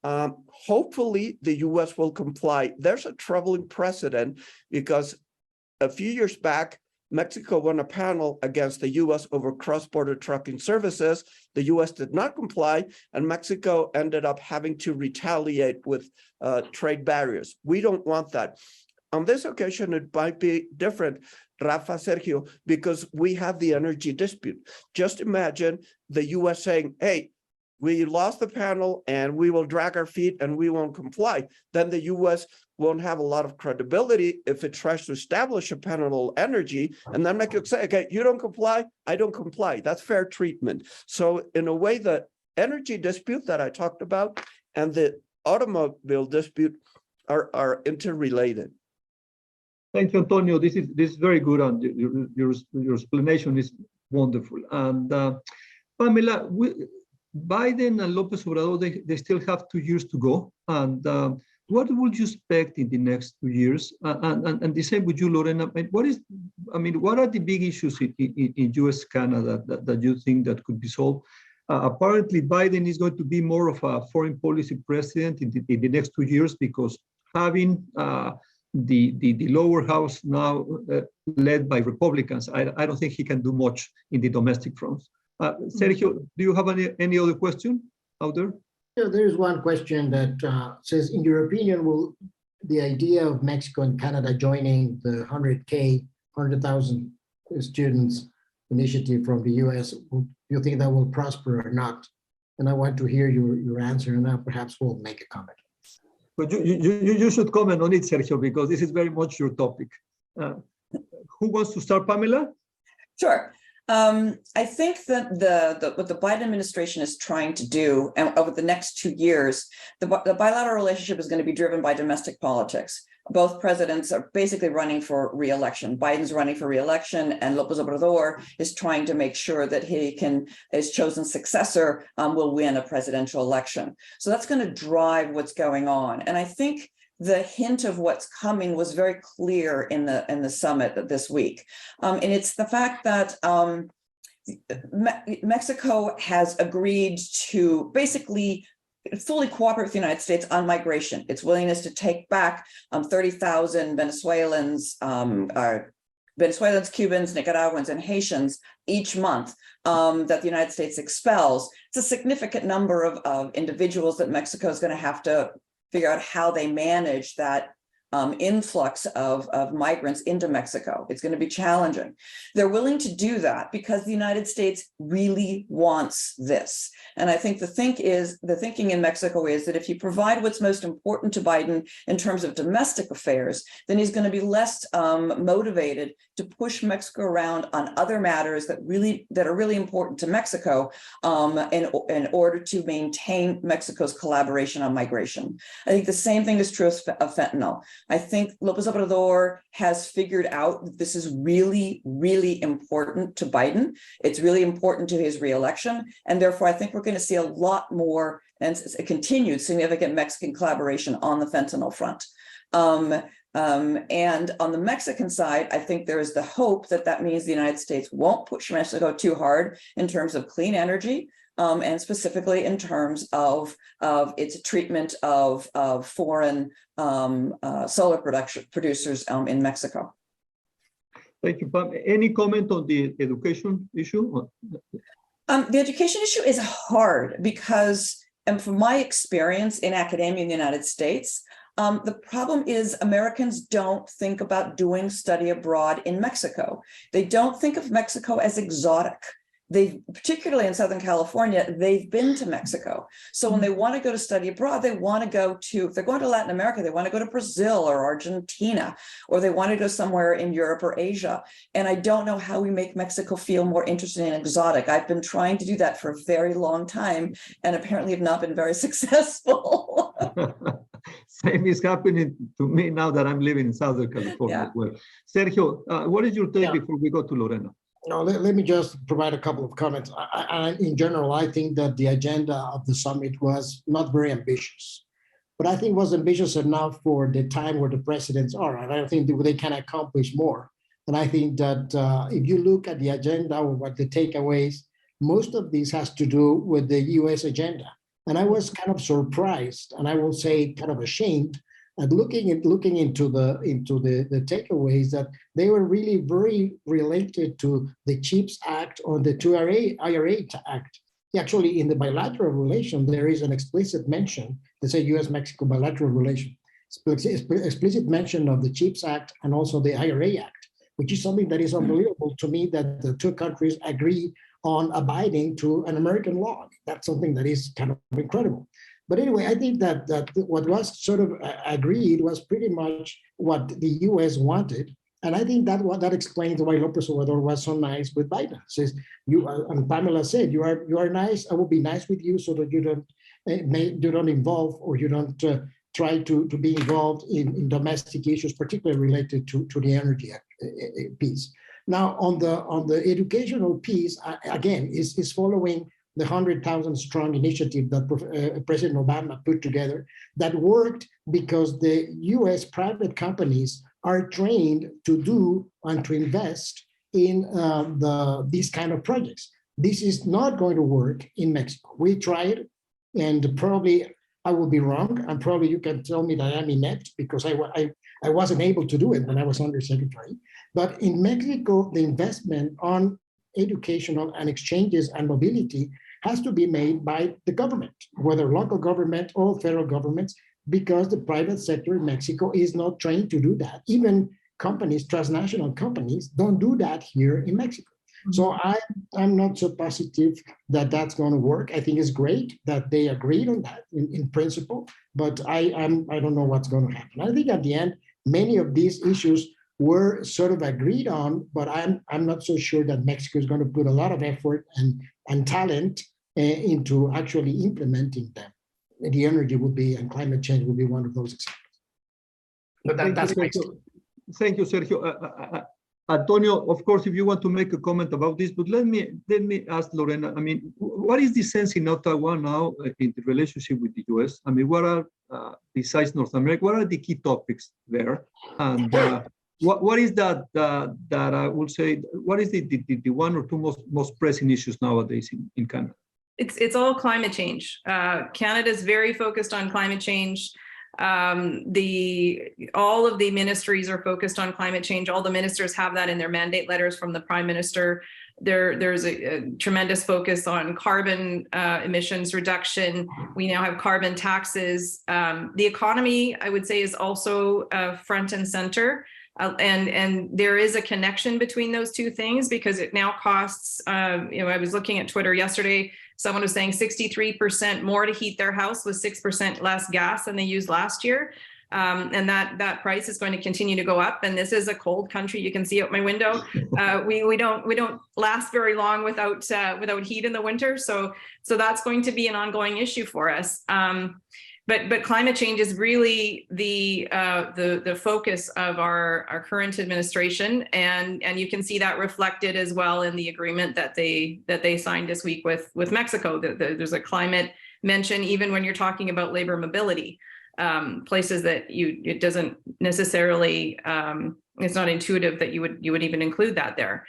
Hopefully, the US will comply. There's a troubling precedent because a few years back, Mexico won a panel against the US over cross-border trucking services. The US did not comply, and Mexico ended up having to retaliate with trade barriers. We don't want that. On this occasion, it might be different, Rafa, Sergio, because we have the energy dispute. Just imagine the US saying, hey, we lost the panel and we will drag our feet and we won't comply. Then the US won't have a lot of credibility if it tries to establish a panel on energy, and then Mexico say, okay, you don't comply, I don't comply. That's fair treatment. So in a way, the energy dispute that I talked about and the automobile dispute are interrelated. Thank you, Antonio. This is very good, and your explanation is wonderful. And Pamela, Biden and López Obrador, they still have 2 years to go. And what would you expect in the next 2 years? And the same with you, Lorena. What are the big issues in US Canada that you think that could be solved? Apparently, Biden is going to be more of a foreign policy president in the next 2 years because having the lower house now led by Republicans, I don't think he can do much in the domestic front. Sergio, do you have any other question out there? Yeah, there is one question that says, in your opinion, will the idea of Mexico and Canada joining the 100,000 students initiative from the US, do you think that will prosper or not? And I want to hear your answer, and then perhaps we'll make a comment. But you should comment on it, Sergio, because this is very much your topic. Who wants to start, Pamela? Sure. I think that what the Biden administration is trying to do, and over the next 2 years, the bilateral relationship is going to be driven by domestic politics. Both presidents are basically running for re-election. Biden's running for re-election, and López Obrador is trying to make sure that his chosen successor will win a presidential election. So that's going to drive what's going on. And I think the hint of what's coming was very clear in the summit this week. And it's the fact that Mexico has agreed to basically fully cooperate with the United States on migration. Its willingness to take back 30,000 Venezuelans, Cubans, Nicaraguans, and Haitians each month that the United States expels. It's a significant number of individuals that Mexico is going to have to figure out how they manage that influx of migrants into Mexico. It's going to be challenging. They're willing to do that because the United States really wants this. And I think the thinking in Mexico is that if you provide what's most important to Biden in terms of domestic affairs, then he's going to be less motivated to push Mexico around on other matters that are really important to Mexico in order to maintain Mexico's collaboration on migration. I think the same thing is true of fentanyl. I think López Obrador has figured out that this is really, really important to Biden. It's really important to his reelection. And therefore, I think we're going to see a lot more and a continued significant Mexican collaboration on the fentanyl front. And on the Mexican side, I think there is the hope that that means the United States won't push Mexico too hard in terms of clean energy. And specifically in terms of its treatment of foreign solar producers in Mexico. Thank you, Pam. Any comment on the education issue? The education issue is hard because, and from my experience in academia in the United States, the problem is Americans don't think about doing study abroad in Mexico. They don't think of Mexico as exotic. Particularly in Southern California, they've been to Mexico. So when they want to go to study abroad, they want to go to, if they're going to Latin America, they want to go to Brazil or Argentina, or they want to go somewhere in Europe or Asia. And I don't know how we make Mexico feel more interesting and exotic. I've been trying to do that for a very long time and apparently have not been very successful. Same is happening to me now that I'm living in Southern California as well. Sergio, what is your take before we go to Lorena? No, let me just provide a couple of comments. In general, I think that the agenda of the summit was not very ambitious, but I think it was ambitious enough for the time where the presidents are. And I don't think they can accomplish more. And I think that if you look at the agenda or what the takeaways, most of this has to do with the US agenda. And I was kind of surprised, and I will say kind of ashamed, at looking into the takeaways that they were really very related to the CHIPS Act or the IRA Act. Actually, in the bilateral relation, there is an explicit mention, they say U.S.-Mexico bilateral relation, explicit mention of the CHIPS Act and also the IRA Act, which is something that is unbelievable to me that the two countries agree on abiding to an American law. That's something that is kind of incredible. But anyway, I think that what was sort of agreed was pretty much what the U.S. wanted. And I think that explains why López Obrador was so nice with Biden. Says, and Pamela said, you are nice, I will be nice with you so that you don't involve or you don't try to be involved in domestic issues, particularly related to the energy piece. Now, on the educational piece, again, is following the 100,000 strong initiative that President Obama put together that worked because the US private companies are trained to do and to invest in these kind of projects. This is not going to work in Mexico. We tried, and probably I will be wrong, and probably you can tell me that I'm inept because I wasn't able to do it when I was undersecretary. But in Mexico, the investment on educational and exchanges and mobility has to be made by the government, whether local government or federal governments, because the private sector in Mexico is not trained to do that. Even companies, transnational companies, don't do that here in Mexico. So I'm not so positive that that's going to work. I think it's great that they agreed on that in principle, but I don't know what's going to happen. I think at the end, many of these issues were sort of agreed on, but I'm not so sure that Mexico is going to put a lot of effort and talent into actually implementing them. The energy would be, and climate change would be one of those examples. But Thank you, Sergio. Antonio, of course, if you want to make a comment about this, but let me ask Lorena. I mean, what is the sense in Ottawa now in the relationship with the US? I mean, what are besides North America? What are the key topics there? And what is that I would say? What is the one or two most pressing issues nowadays in Canada? It's all climate change. Canada is very focused on climate change. All of the ministries are focused on climate change. All the ministers have that in their mandate letters from the Prime Minister. There's a tremendous focus on carbon emissions reduction. We now have carbon taxes. The economy, I would say, is also front and center. And there is a connection between those two things because it now costs, I was looking at Twitter yesterday, someone was saying 63% more to heat their house with 6% less gas than they used last year. And that price is going to continue to go up. And this is a cold country. You can see out my window. We don't last very long without heat in the winter. So that's going to be an ongoing issue for us. But climate change is really the focus of our current administration, and you can see that reflected as well in the agreement that they signed this week with Mexico. There's a climate mention even when you're talking about labor mobility, places that it doesn't necessarily it's not intuitive that you would even include that there.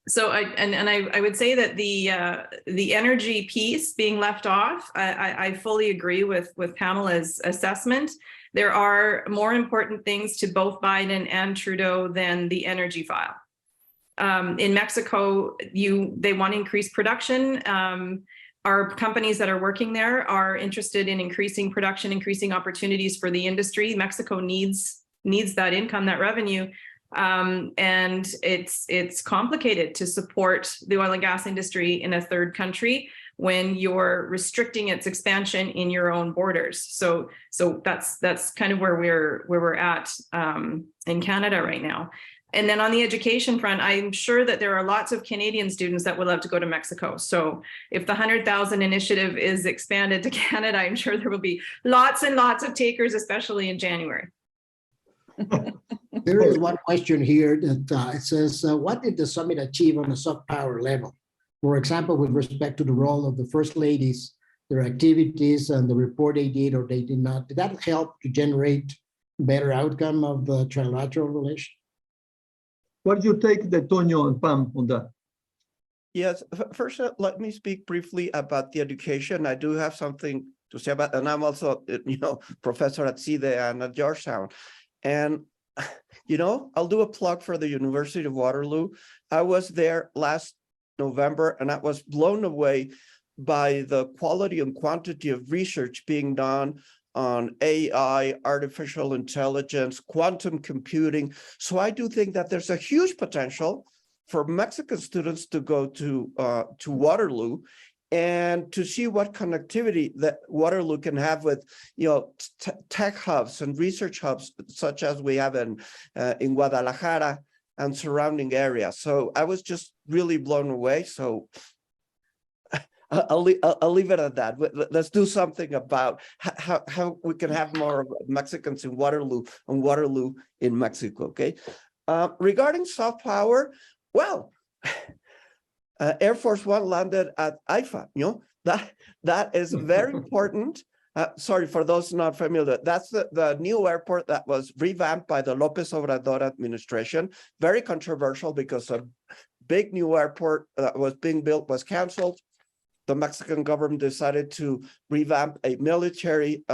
So I would say that the energy piece being left off, I fully agree with Pamela's assessment. There are more important things to both Biden and Trudeau than the energy file. In Mexico, they want to increase production. Our companies that are working there are interested in increasing production, increasing opportunities for the industry. Mexico needs that income, that revenue. And it's complicated to support the oil and gas industry in a third country when you're restricting its expansion in your own borders. So that's kind of where we're at in Canada right now. And then on the education front, I'm sure that there are lots of Canadian students that would love to go to Mexico. So if the 100,000 initiative is expanded to Canada, I'm sure there will be lots and lots of takers, especially in January. There is one question here that it says, what did the summit achieve on a soft power level? For example, with respect to the role of the first ladies, their activities and the report they did or they did not. Did that help to generate better outcome of the trilateral relation? What do you take, Antonio and Pam, on that? Yes, first, let me speak briefly about the education. I do have something to say about, and I'm also, professor at CIDE and at Georgetown. And, I'll do a plug for the University of Waterloo. I was there last November, and I was blown away by the quality and quantity of research being done on AI, artificial intelligence, quantum computing. So I do think that there's a huge potential for Mexican students to go to Waterloo and to see what connectivity that Waterloo can have with, tech hubs and research hubs, such as we have in Guadalajara and surrounding areas. So I was just really blown away. So I'll leave it at that. Let's do something about how we can have more Mexicans in Waterloo and Waterloo in Mexico, okay? Regarding soft power, well, Air Force One landed at IFA, that is very important. Sorry, for those not familiar, that's the new airport that was revamped by the López Obrador administration. Very controversial because a big new airport that was being built was canceled. The Mexican government decided to revamp a military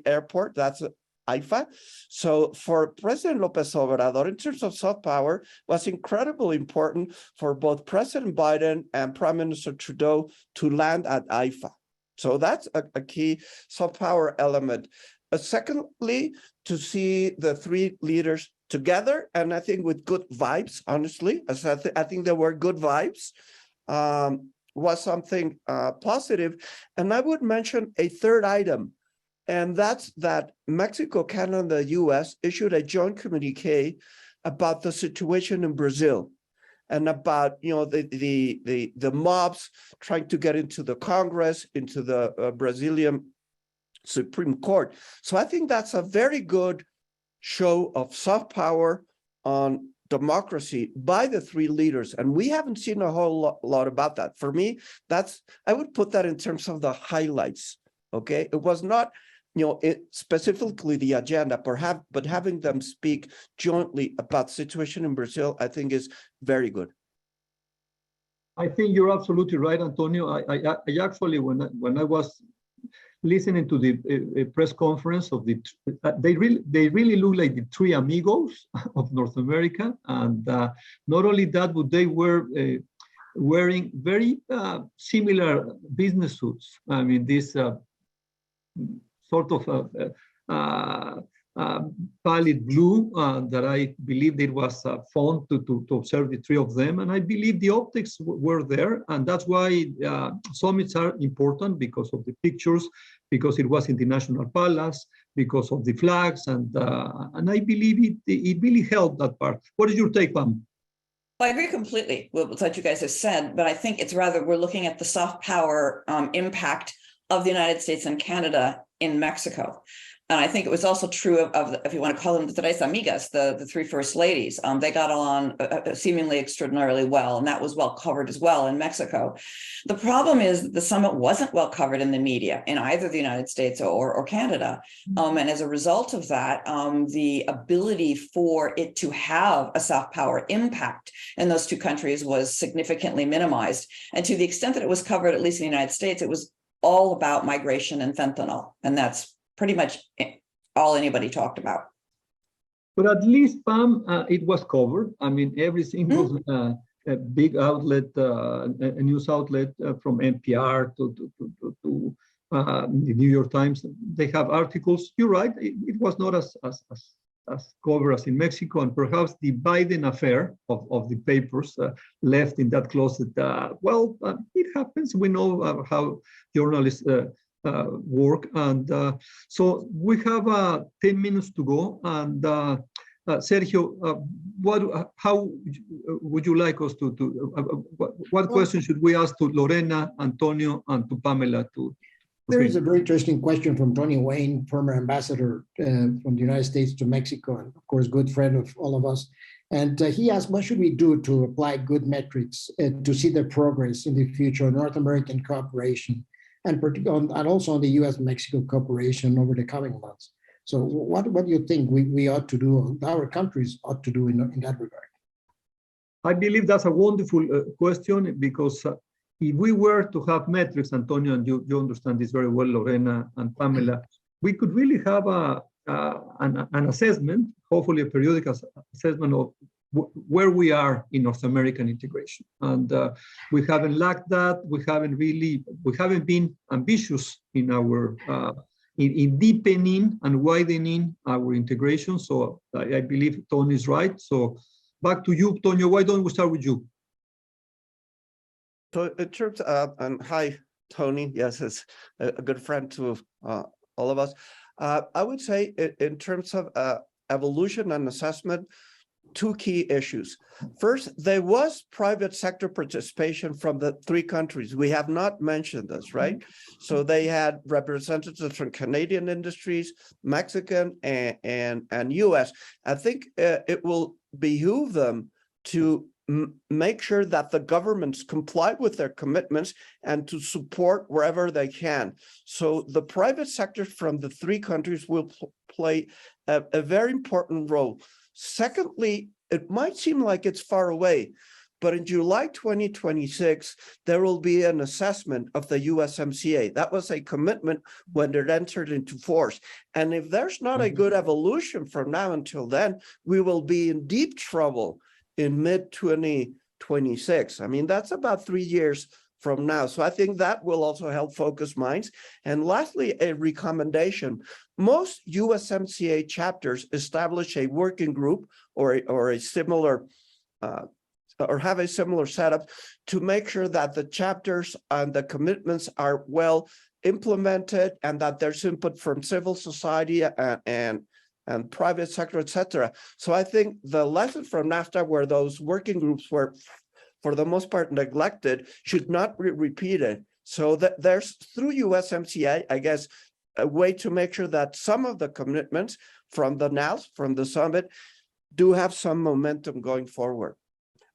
airport. That's IFA. So for President López Obrador, in terms of soft power, was incredibly important for both President Biden and Prime Minister Trudeau to land at IFA. So that's a key soft power element. Secondly, to see the three leaders together, and I think with good vibes, honestly, as I think there were good vibes, was something positive. And I would mention a third item, and that's that Mexico, Canada, and the US issued a joint communique about the situation in Brazil and about, you know, the mobs trying to get into the Congress, into the Brazilian Supreme Court. So I think that's a very good show of soft power on democracy by the three leaders. And we haven't seen a whole lot about that. For me, I would put that in terms of the highlights, okay? It was not, you know, specifically the agenda, but having them speak jointly about the situation in Brazil, I think is very good. I think you're absolutely right, Antonio. I actually, when I was listening to the press conference of they really look like the three amigos of North America, and not only that, but they were wearing very similar business suits. I mean, this sort of pallid blue that I believe it was fun to observe the three of them, and I believe the optics were there, and that's why summits are important, because of the pictures, because it was in the National Palace, because of the flags, and I believe it really helped that part. What is your take, Pam? Well, I agree completely with what you guys have said, but I think it's rather we're looking at the soft power impact of the United States and Canada in Mexico. And I think it was also true of if you want to call them the Tres Amigas, the three first ladies. They got along seemingly extraordinarily well, and that was well covered as well in Mexico. The problem is that the summit wasn't well covered in the media in either the United States or Canada. And as a result of that, the ability for it to have a soft power impact in those two countries was significantly minimized. And to the extent that it was covered, at least in the United States, it was all about migration and fentanyl. And that's pretty much all anybody talked about. But at least, Pam, it was covered. I mean, every single big outlet, a news outlet from NPR to the New York Times, they have articles. You're right, it was not as covered as in Mexico, and perhaps the Biden affair of the papers left in that closet. It happens. We know how journalists work, and so we have 10 minutes to go. And Sergio, how would you like us to what question should we ask to Lorena, Antonio, and to Pamela? There is a very interesting question from Tony Wayne, former ambassador from the United States to Mexico, and of course, good friend of all of us. And he asked, what should we do to apply good metrics to see the progress in the future of North American cooperation, and also on the U.S.-Mexico cooperation over the coming months? So what do you think we ought to do, our countries ought to do in that regard? I believe that's a wonderful question, because if we were to have metrics, Antonio, and you understand this very well, Lorena and Pamela, we could really have an assessment, hopefully a periodic assessment of where we are in North American integration. And we haven't lacked that. We haven't been ambitious in our in deepening and widening our integration. So I believe Tony is right. So back to you, Tonio. Why don't we start with you? So in terms of, and hi, Tony, yes, it's a good friend to all of us. I would say in terms of evolution and assessment, two key issues. First, there was private sector participation from the three countries. We have not mentioned this, right? So they had representatives from Canadian industries, Mexican, and US. I think it will behoove them to make sure that the governments comply with their commitments and to support wherever they can. So the private sector from the three countries will play a very important role. Secondly, it might seem like it's far away, but in July 2026, there will be an assessment of the USMCA. That was a commitment when it entered into force. And if there's not a good evolution from now until then, we will be in deep trouble in mid-2026. I mean, that's about 3 years from now. So I think that will also help focus minds. And lastly, a recommendation. Most USMCA chapters establish a working group or a similar or have a similar setup to make sure that the chapters and the commitments are well implemented and that there's input from civil society and private sector, et cetera. So I think the lesson from NAFTA, where those working groups were, for the most part, neglected, should not be repeated. So that there's, through USMCA, I guess, a way to make sure that some of the commitments from the NALS, from the summit, do have some momentum going forward.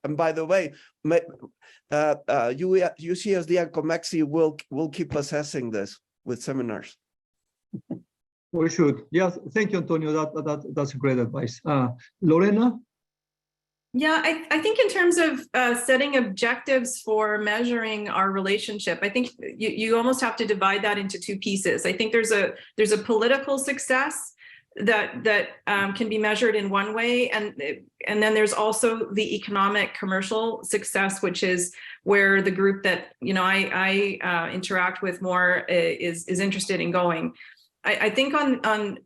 And by the way, UCSD and COMEXI will keep assessing this with seminars. We should. Yes, thank you, Antonio. That's great advice. Lorena? Yeah, I think in terms of setting objectives for measuring our relationship, I think you almost have to divide that into two pieces. I think there's a political success that can be measured in one way, and then there's also the economic commercial success, which is where the group that I interact with more is interested in going. I think on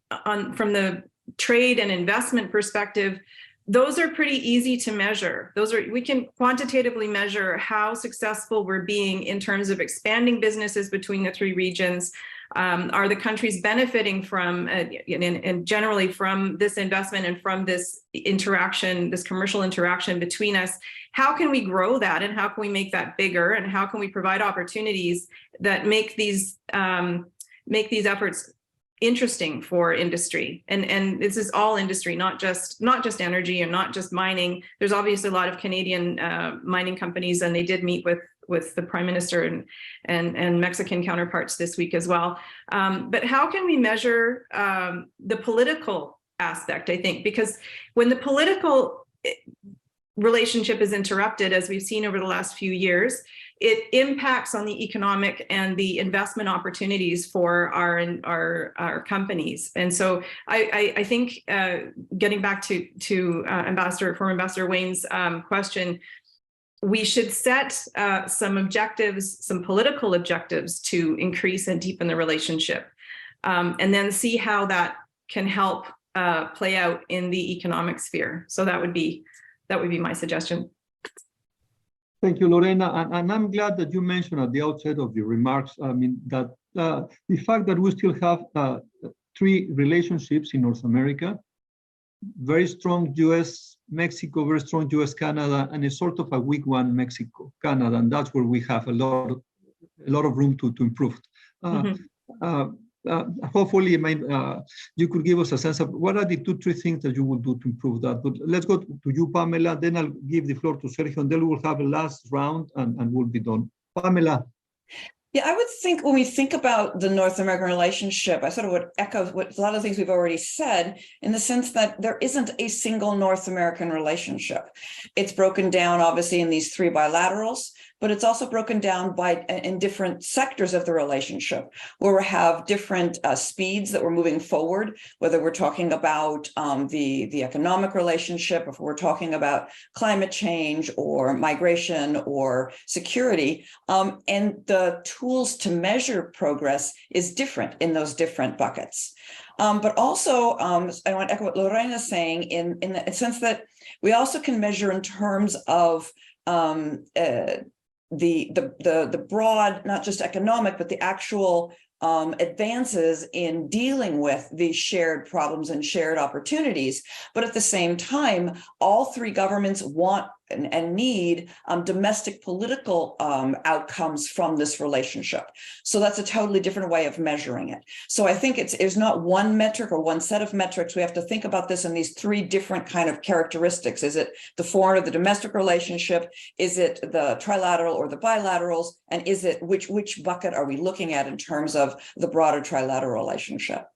from the trade and investment perspective, those are pretty easy to measure. We can quantitatively measure how successful we're being in terms of expanding businesses between the three regions. Are the countries benefiting from and generally from this investment and from this interaction, this commercial interaction between us? How can we grow that, and how can we make that bigger, and how can we provide opportunities that make these efforts interesting for industry? And this is all industry, not just energy and not just mining. There's obviously a lot of Canadian mining companies, and they did meet with the Prime Minister and Mexican counterparts this week as well. But how can we measure the political aspect, I think? Because when the political relationship is interrupted, as we've seen over the last few years, it impacts on the economic and the investment opportunities for our companies. And so I think getting back to former Ambassador Wayne's question, we should set some objectives, some political objectives to increase and deepen the relationship, and then see how that can help play out in the economic sphere. So that would be my suggestion. Thank you, Lorena. And I'm glad that you mentioned at the outset of your remarks, that the fact that we still have three relationships in North America, very strong US-Mexico, very strong US-Canada, and a sort of a weak one, Mexico-Canada, and that's where we have a lot of room to improve. Hopefully, you could give us a sense of what are the 2-3 things that you will do to improve that. But let's go to you, Pamela, then I'll give the floor to Sergio, and then we'll have a last round and we'll be done. Pamela. Yeah, I would think when we think about the North American relationship, I sort of would echo what a lot of things we've already said, in the sense that there isn't a single North American relationship. It's broken down, obviously, in these three bilaterals, but it's also broken down in different sectors of the relationship, where we have different speeds that we're moving forward, whether we're talking about the economic relationship, if we're talking about climate change or migration or security, and the tools to measure progress is different in those different buckets. But also, I want to echo what Lorena is saying in the sense that we also can measure in terms of the broad, not just economic, but the actual advances in dealing with these shared problems and shared opportunities. But at the same time, all three governments want and need domestic political outcomes from this relationship. So that's a totally different way of measuring it. So I think it's not one metric or one set of metrics. We have to think about this in these three different kind of characteristics. Is it the foreign or the domestic relationship? Is it the trilateral or the bilaterals? And is it which bucket are we looking at in terms of the broader trilateral relationship?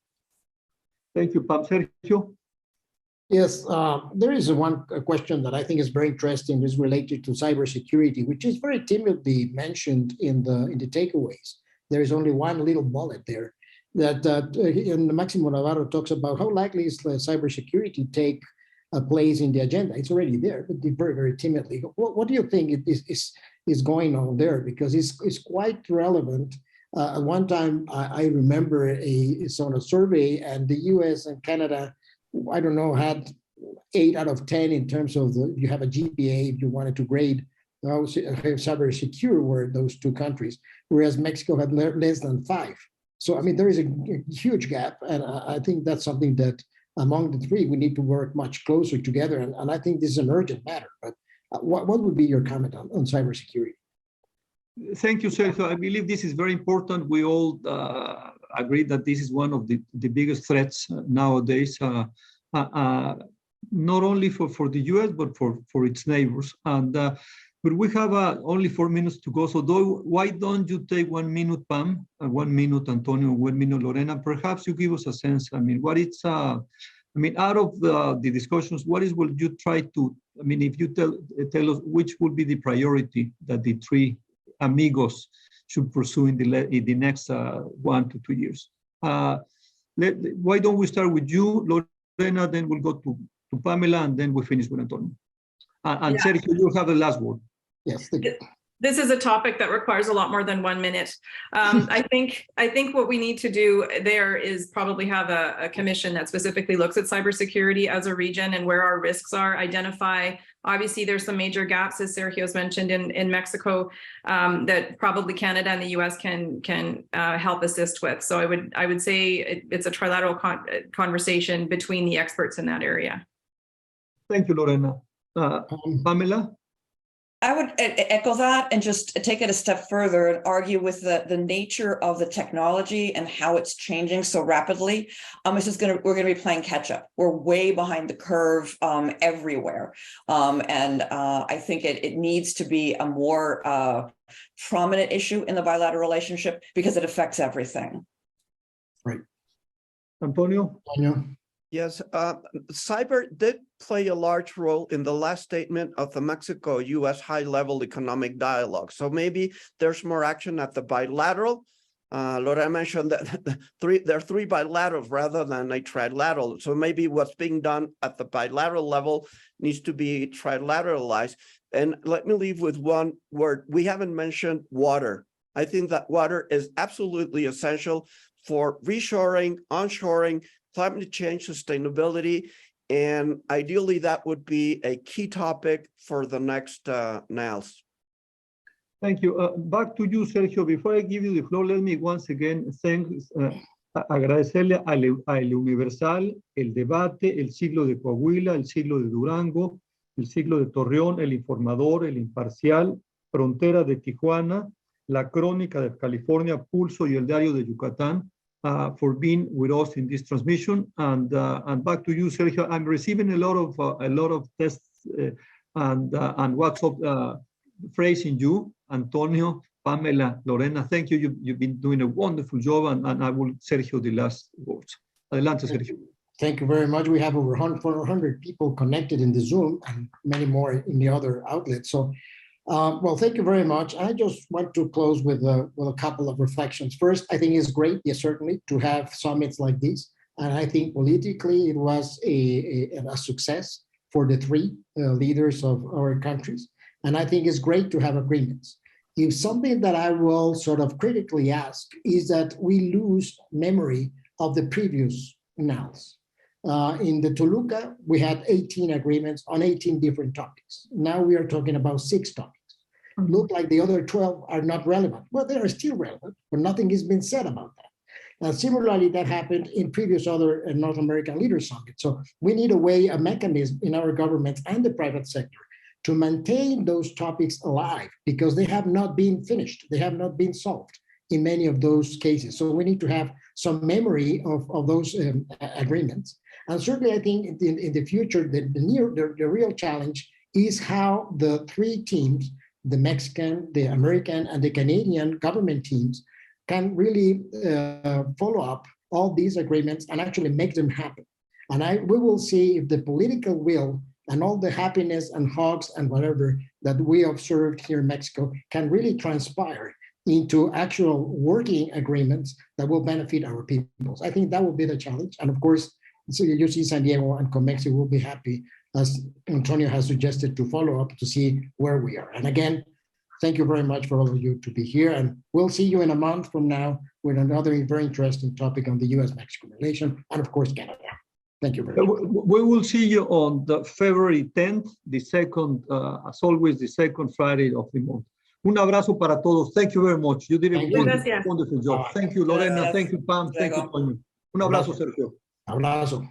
Thank you, Pam. Sergio? Yes, there is one question that I think is very interesting, is related to cybersecurity, which is very timidly mentioned in the takeaways. There is only one little bullet there that and Máximo Navarro talks about how likely is cybersecurity take a place in the agenda. It's already there, but very, very timidly. What do you think? Is is going on there, because it's quite relevant. At one time, I remember a sort of survey, and the US and Canada, I don't know, had 8 out of 10 in terms of you have a GPA if you wanted to grade how cyber secure were those two countries, whereas Mexico had less than 5. So, I mean, there is a huge gap, and I think that's something that among the three, we need to work much closer together, and I think this is an urgent matter. But what would be your comment on cybersecurity? Thank you, Sergio. I believe this is very important. We all agree that this is one of the biggest threats nowadays, not only for the US, but for its neighbors. And but we have only 4 minutes to go. So why don't you take 1 minute, Pam, 1 minute, Antonio, 1 minute, Lorena? Perhaps you give us a sense. I mean, what it's, I mean, out of the discussions, what is will you try to, I mean, if you tell us which would be the priority that the three amigos should pursue in the next 1 to 2 years? Why don't we start with you, Lorena, then we'll go to Pamela, and then we finish with Antonio. And yeah. Sergio, you have the last word. Yes, thank you. This is a topic that requires a lot more than 1 minute. I think what we need to do there is probably have a commission that specifically looks at cybersecurity as a region and where our risks are. Identify. Obviously, there's some major gaps, as Sergio's mentioned, in Mexico that probably Canada and the US can help assist with. So I would say it's a trilateral conversation between the experts in that area. Thank you, Lorena. Pamela? I would echo that and just take it a step further and argue with the nature of the technology and how it's changing so rapidly. It's just we're gonna be playing catch up. We're way behind the curve everywhere, and I think it needs to be a more prominent issue in the bilateral relationship because it affects everything. Right, Antonio. Yes, cyber did play a large role in the last statement of the Mexico-U.S. high-level economic dialogue. So maybe there's more action at the bilateral. Lorena mentioned that there are 3 bilaterals rather than a trilateral. So maybe what's being done at the bilateral level needs to be trilateralized. And let me leave with one word. We haven't mentioned water. I think that water is absolutely essential for reshoring, onshoring, climate change, sustainability, and ideally that would be a key topic for the next NALS. Thank you. Back to you, Sergio. Before I give you the floor, let me once again agradecerle a El Universal, El Debate, El Siglo de Coahuila, El Siglo de Durango, El Siglo de Torreón, El Informador, El Imparcial, Frontera de Tijuana, La Crónica de California, Pulso y El Diario de Yucatán, for being with us in this transmission, and back to you, Sergio. I'm receiving a lot of texts and WhatsApp praising you, Antonio, Pamela, Lorena. Thank you. You've been doing a wonderful job, and I will Sergio the last words. Adelante, Sergio. Thank you very much. We have over 400 people connected in the Zoom and many more in the other outlets. So. Well, thank you very much. I just want to close with a couple of reflections. First, I think it's great, yes, certainly, to have summits like this. And I think politically it was a success for the 3 leaders of our countries. And I think it's great to have agreements. If something that I will sort of critically ask is that we lose memory of the previous NALS. In the Toluca, we had 18 agreements on 18 different topics. Now we are talking about 6 topics. Look like the other 12 are not relevant. Well, they are still relevant, but nothing has been said about that. And similarly, that happened in previous other North American Leaders Summit. So we need a mechanism in our governments and the private sector to maintain those topics alive because they have not been finished. They have not been solved in many of those cases. So we need to have some memory of those agreements. And certainly, I think in the future, the real challenge is how the 3 teams, the Mexican, the American, and the Canadian government teams can really follow up all these agreements and actually make them happen. And we will see if the political will and all the happiness and hugs and whatever that we observed here in Mexico can really transpire into actual working agreements that will benefit our peoples. I think that will be the challenge. And of course, so you see San Diego and COMEXI will be happy, as Antonio has suggested, to follow up to see where we are. And again, thank you very much for all of you to be here. And we'll see you in a month from now with another very interesting topic on the U.S.-Mexico relation and, of course, Canada. Thank you very much. We will see you on the February 10th, the second, as always, the second Friday of the month. Un abrazo para todos. Thank you very much. You did a wonderful job. Thank you, Lorena. Thank you, Pam. Thank you, Manuel. Un abrazo, Sergio. Abrazo.